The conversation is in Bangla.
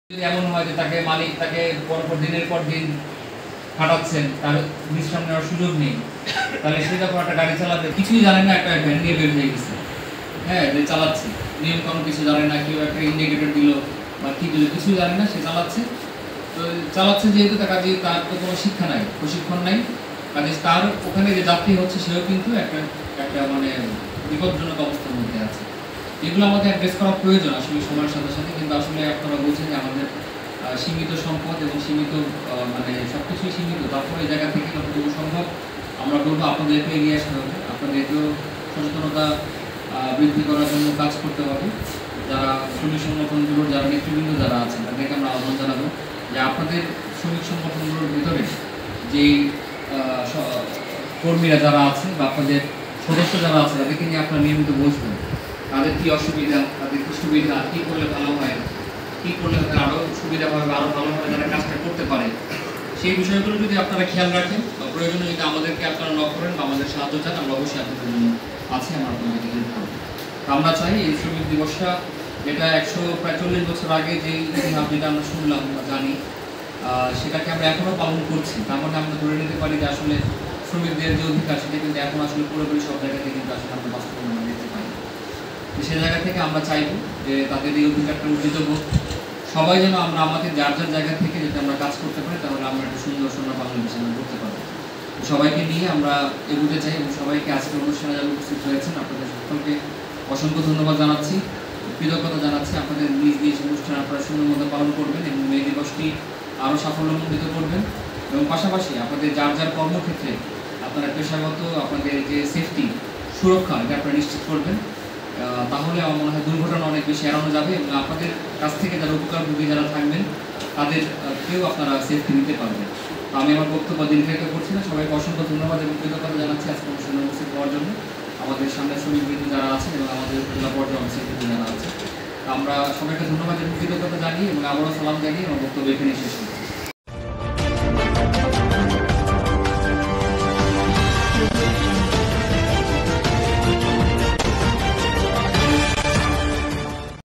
যদি এমন হয় যে তাকে মালিক তাকে পরপর দিনের পর দিন খাটাচ্ছেন, তার বিশ্রাম নেওয়ার সুযোগ নেই, তাহলে সে যখন একটা গাড়ি চালাতে কিছুই জানে না, একটা ভ্যান নিয়ে বের হয়ে গেছে, হ্যাঁ, যে চালাচ্ছে নিয়ম কানুন কিছু জানে না, কেউ একটা ইন্ডিকেটর দিল বা কি দিল কিছুই জানে না, সে চালাচ্ছে। তো চালাচ্ছে যেহেতু কাজে তার তো কোনো শিক্ষা নাই, প্রশিক্ষণ নাই, কাজে তার ওখানে যে যাত্রী হচ্ছে সেও কিন্তু একটা একটা মানে বিপজ্জনক অবস্থার মধ্যে আছে। এগুলো আমাদের অ্যাড্রেস করা প্রয়োজন আসলে সময়ের সাথে সাথে, কিন্তু আসলে আপনারা বলছেন যে আমাদের সীমিত সম্পদ এবং সীমিত মানে সব কিছুই সীমিত, তারপরে এই জায়গা থেকে যতটুকু সম্ভব আমরা বলবো আপনাদেরকে এগিয়ে আসতে হবে, আপনাদেরকেও সচেতনতা বৃদ্ধি করার জন্য কাজ করতে হবে। যারা শ্রমিক সংগঠনগুলোর যারা নেতৃবৃন্দ যারা আছেন তাদেরকে আমরা আহ্বান জানাবো যে আপনাদের শ্রমিক সংগঠনগুলোর ভিতরে যেই কর্মীরা যারা আছে বা আপনাদের সদস্য যারা আছে তাদেরকে নিয়ে আপনারা নিয়মিত বসবেন, তাদের কী অসুবিধা, তাদের কী সুবিধা, কী করলে ভালো হয়, কী করলে তাদের আরও সুবিধা হবে, আরও ভালোভাবে তারা কাজটা করতে পারে, সেই বিষয়গুলো যদি আপনারা খেয়াল রাখেন বা প্রয়োজনে যদি আমাদেরকে আপনারা নক করেন বা আমাদের সাহায্য চান, আমরা অবশ্যই আপনাদের জন্য আছি, আমরা আপনাদেরকে হেল্প করব। তো আমরা চাই এই শ্রমিক দিবসটা, যেটা প্রায় 40 বছর আগে যে ইতিহাস যেটা আমরা শুনলাম বা জানি, সেটাকে আমরা এখনও পালন করছি। তার মানে আমরা ধরে নিতে পারি যে আসলে শ্রমিকদের যে অধিকার সেটা কিন্তু এখন আসলে পুরোপুরি সব জায়গাতে কিন্তু আসলে আমরা বাস্তবায়ন দেখতে পাই। তো সেই জায়গা থেকে আমরা চাইব যে তাদের এই অধিকারটা অর্জিত হোক, সবাই যেন আমরা আমাদের যার যার জায়গা থেকে যদি আমরা কাজ করতে পারি তাহলে আমরা একটা সুন্দর সুন্দর বাংলাদেশ আমরা করতে পারবো। সবাইকে নিয়ে আমরা এগোতে চাই এবং সবাইকে আজকে অনুষ্ঠানে যারা উপস্থিত হয়েছেন আপনাদের সকলকে অসংখ্য ধন্যবাদ জানাচ্ছি, কৃতজ্ঞতা জানাচ্ছি। আপনাদের নিজ নিজ অনুষ্ঠান আপনারা সুন্দর মতো পালন করবেন এবং এই দিবসটি আরও সাফল্যমণ্ডিত করবেন, এবং পাশাপাশি আপনাদের যার যার কর্মক্ষেত্রে আপনারা পেশাগত আপনাদের যে সেফটি সুরক্ষা এটা আপনারা নিশ্চিত করবেন, তাহলে আমার মনে হয় দুর্ঘটনা অনেক বেশি এড়ানো যাবে এবং আপনাদের কাছ থেকে যারা উপকারভোগী যারা থাকবেন তাদের কেউ আপনারা সেফটি নিতে পারবেন। তো আমি আমার বক্তব্য দীর্ঘায়িত করছি না, সবাইকে অসংখ্য ধন্যবাদ এবং কৃতজ্ঞতা জানাচ্ছি আজকে অনুষ্ঠানে উপস্থিত হওয়ার জন্য, আমাদের সামনে শ্রমিকবৃন্দ যারা আছেন এবং আমাদের উপজেলা পর্যায়ে অফিসারবৃন্দ যারা আছে। আমরা সবাইকে ধন্যবাদ এবং কৃতজ্ঞতা জানিয়ে এবং আবারও সালাম জানিয়ে আমার বক্তব্য এখানে শেষ করি।